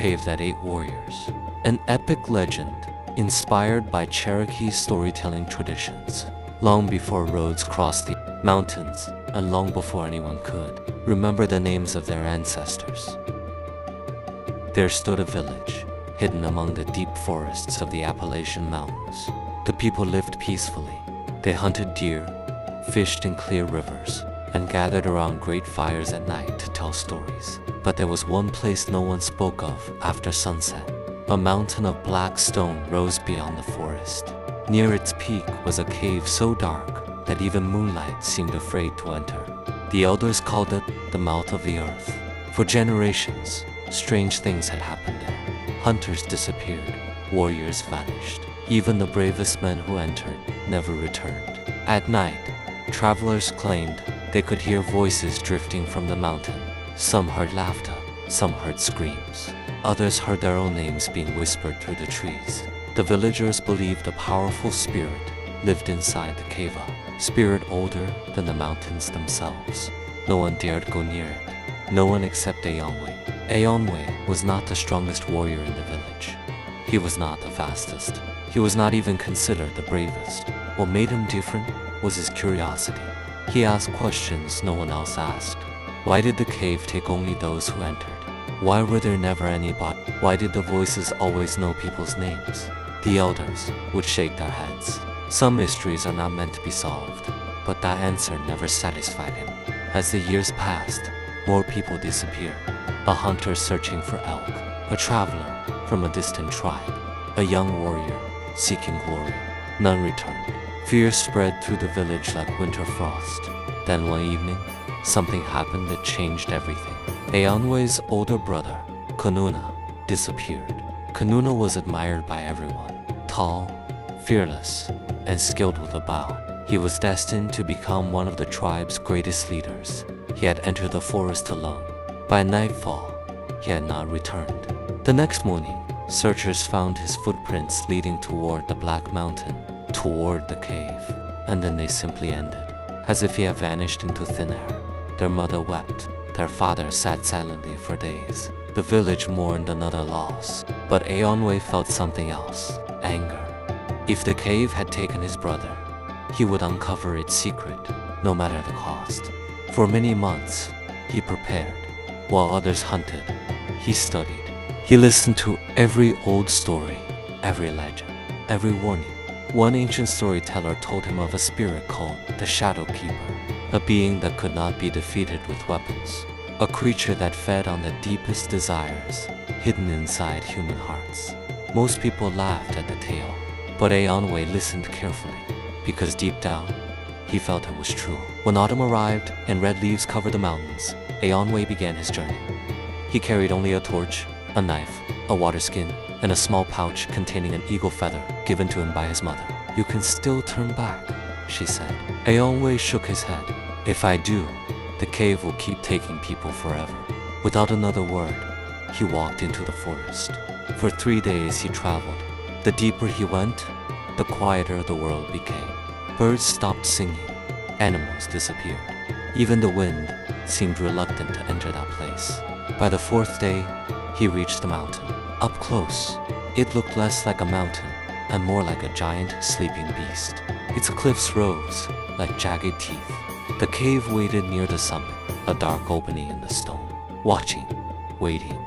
cave that ate warriors, an epic legend inspired by Cherokee storytelling traditions. Long before roads crossed the mountains, and long before anyone could remember the names of their ancestors, there stood a village, hidden among the deep forests of the Appalachian Mountains. The people lived peacefully. They hunted deer, fished in clear rivers, and gathered around great fires at night to tell stories. But there was one place no one spoke of after sunset. A mountain of black stone rose beyond the forest. Near its peak was a cave so dark that even moonlight seemed afraid to enter. The elders called it the mouth of the earth. For generations, strange things had happened there. Hunters disappeared, warriors vanished. Even the bravest men who entered never returned. At night, travelers claimed they could hear voices drifting from the mountain. Some heard laughter, some heard screams. Others heard their own names being whispered through the trees. The villagers believed a powerful spirit lived inside the cave, a spirit older than the mountains themselves. No one dared go near it. No one except Eonway. Eonway was not the strongest warrior in the village. He was not the fastest. He was not even considered the bravest. What made him different was his curiosity. He asked questions no one else asked. Why did the cave take only those who entered? Why were there never any bodies? Why did the voices always know people's names? The elders would shake their heads. Some mysteries are not meant to be solved, but that answer never satisfied him. As the years passed, more people disappeared. A hunter searching for elk, a traveler from a distant tribe, a young warrior seeking glory. None returned. Fear spread through the village like winter frost. Then one evening, something happened that changed everything. Eonway's older brother, Kanuna, disappeared. Kanuna was admired by everyone. Tall, fearless, and skilled with a bow. He was destined to become one of the tribe's greatest leaders. He had entered the forest alone. By nightfall, he had not returned. The next morning, searchers found his footprints leading toward the Black Mountain, toward the cave, and then they simply ended, as if he had vanished into thin air. Their mother wept. Their father sat silently for days. The village mourned another loss, but Eonway felt something else, anger. If the cave had taken his brother, he would uncover its secret, no matter the cost. For many months, he prepared. While others hunted, he studied. He listened to every old story, every legend, every warning. One ancient storyteller told him of a spirit called the Shadow Keeper, a being that could not be defeated with weapons, a creature that fed on the deepest desires hidden inside human hearts. Most people laughed at the tale, but Eonway listened carefully, because deep down, he felt it was true. When autumn arrived and red leaves covered the mountains, Eonway began his journey. He carried only a torch, a knife, a water skin, and a small pouch containing an eagle feather given to him by his mother. "You can still turn back," she said. Eonway shook his head. "If I do, the cave will keep taking people forever." Without another word, he walked into the forest. For 3 days he traveled. The deeper he went, the quieter the world became. Birds stopped singing. Animals disappeared. Even the wind seemed reluctant to enter that place. By the 4th day, he reached the mountain. Up close, it looked less like a mountain and more like a giant sleeping beast. Its cliffs rose like jagged teeth. The cave waited near the summit, a dark opening in the stone. Watching, waiting,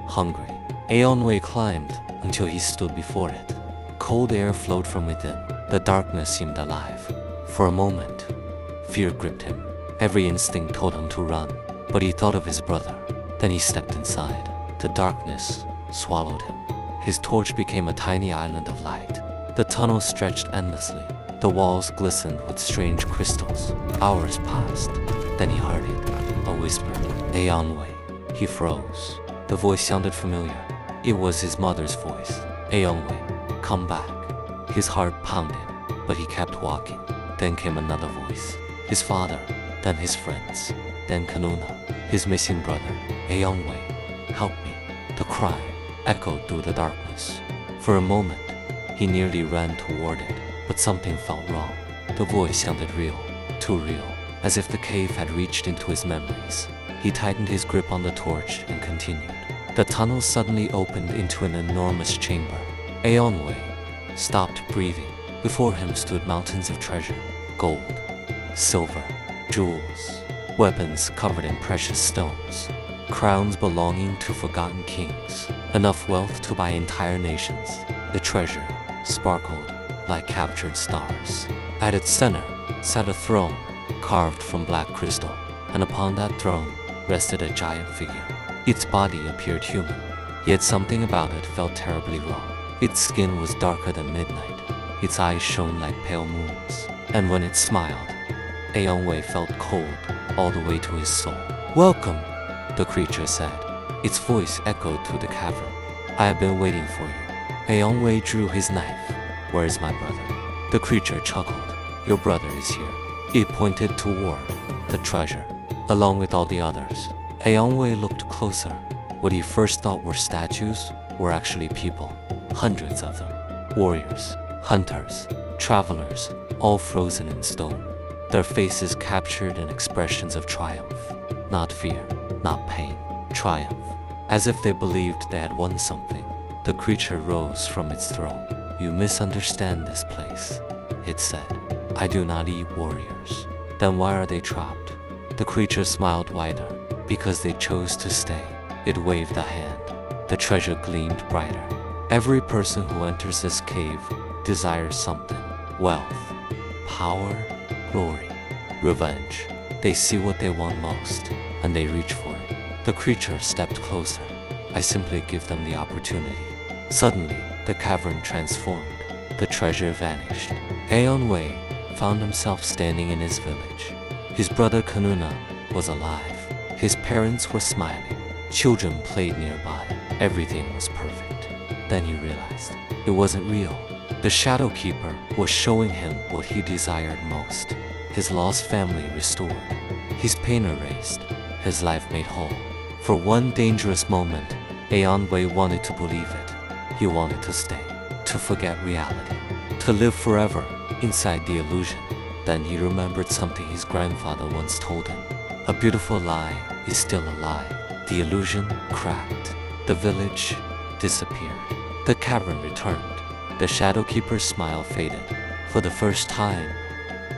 hungry, Eonway climbed until he stood before it. Cold air flowed from within. The darkness seemed alive. For a moment, fear gripped him. Every instinct told him to run, but he thought of his brother. Then he stepped inside. The darkness swallowed him. His torch became a tiny island of light. The tunnel stretched endlessly. The walls glistened with strange crystals. Hours passed. Then he heard it, a whisper. "Eonway." He froze. The voice sounded familiar. It was his mother's voice. "Eonway, come back." His heart pounded, but he kept walking. Then came another voice. His father, then his friends, then Kanuna, his missing brother. "Eonway, help me." The cry echoed through the darkness. For a moment, he nearly ran toward it, but something felt wrong. The voice sounded real, too real, as if the cave had reached into his memories. He tightened his grip on the torch and continued. The tunnel suddenly opened into an enormous chamber. Aeonwei stopped breathing. Before him stood mountains of treasure, gold, silver, jewels, weapons covered in precious stones, crowns belonging to forgotten kings, enough wealth to buy entire nations. The treasure sparkled like captured stars. At its center sat a throne carved from black crystal, and upon that throne rested a giant figure. Its body appeared human, yet something about it felt terribly wrong. Its skin was darker than midnight, its eyes shone like pale moons, and when it smiled, Aeonwei felt cold all the way to his soul. "Welcome," the creature said. Its voice echoed through the cavern. "I have been waiting for you." Aeonwei drew his knife. "Where is my brother?" The creature chuckled. "Your brother is here." It pointed toward the treasure, along with all the others. Aeonwei looked closer. What he first thought were statues were actually people, hundreds of them. Warriors, hunters, travelers, all frozen in stone. Their faces captured in expressions of triumph. Not fear, not pain, triumph. As if they believed they had won something. The creature rose from its throne. "You misunderstand this place," it said. "I do not eat warriors." "Then why are they trapped?" The creature smiled wider. "Because they chose to stay." It waved a hand. The treasure gleamed brighter. Every person who enters this cave desires something. Wealth, power, glory, revenge. They see what they want most, and they reach for it. The creature stepped closer. "I simply give them the opportunity." Suddenly, the cavern transformed. The treasure vanished. Aeonwei found himself standing in his village. His brother Kanuna was alive. His parents were smiling. Children played nearby. Everything was perfect. Then he realized it wasn't real. The Shadow Keeper was showing him what he desired most. His lost family restored. His pain erased. His life made whole. For one dangerous moment, Aeonwei wanted to believe it. He wanted to stay, to forget reality, to live forever inside the illusion. Then he remembered something his grandfather once told him. A beautiful lie is still a lie. The illusion cracked. The village disappeared. The cavern returned. The Shadow Keeper's smile faded. For the first time,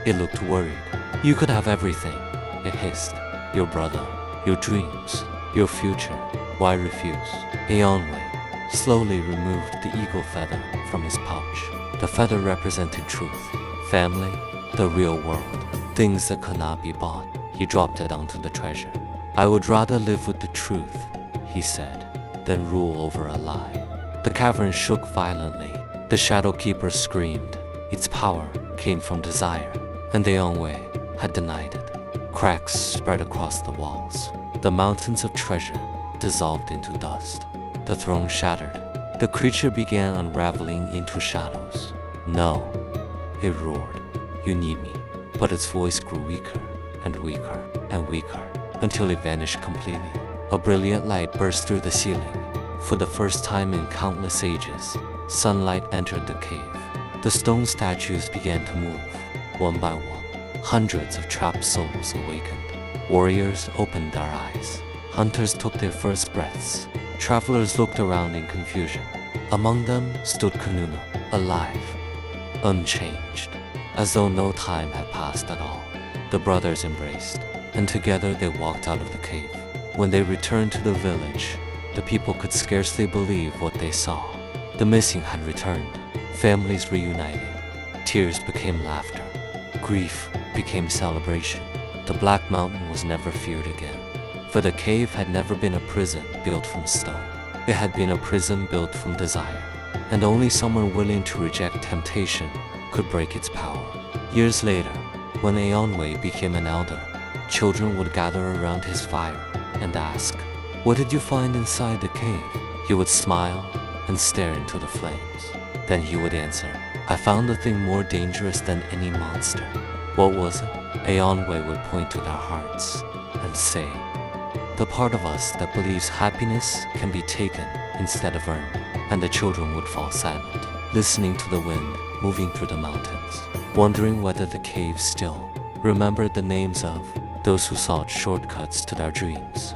it looked worried. "You could have everything," it hissed. "Your brother, your dreams, your future. Why refuse?" Aeonwei slowly removed the eagle feather from his pouch. The feather represented truth, family, the real world, things that could not be bought. He dropped it onto the treasure. "I would rather live with the truth," he said, "than rule over a lie." The cavern shook violently. The Shadow Keeper screamed. Its power came from desire, and Aeonwei had denied it. Cracks spread across the walls. The mountains of treasure dissolved into dust. The throne shattered. The creature began unraveling into shadows. "No," it roared. "You need me." But its voice grew weaker and weaker and weaker until it vanished completely. A brilliant light burst through the ceiling. For the first time in countless ages, sunlight entered the cave. The stone statues began to move, one by one. Hundreds of trapped souls awakened. Warriors opened their eyes. Hunters took their first breaths. Travelers looked around in confusion. Among them stood Kanuna, alive, unchanged, as though no time had passed at all. The brothers embraced, and together they walked out of the cave. When they returned to the village, the people could scarcely believe what they saw. The missing had returned, families reunited, tears became laughter, grief became celebration. The Black Mountain was never feared again, for the cave had never been a prison built from stone. It had been a prison built from desire, and only someone willing to reject temptation could break its power. Years later, when Aeonwei became an elder, children would gather around his fire and ask, "What did you find inside the cave?" He would smile and stare into the flames. Then he would answer, "I found a thing more dangerous than any monster." What was it? Aeonwei would point to their hearts and say, "The part of us that believes happiness can be taken instead of earned." And the children would fall silent, listening to the wind moving through the mountains, wondering whether the cave still remembered the names of those who sought shortcuts to their dreams.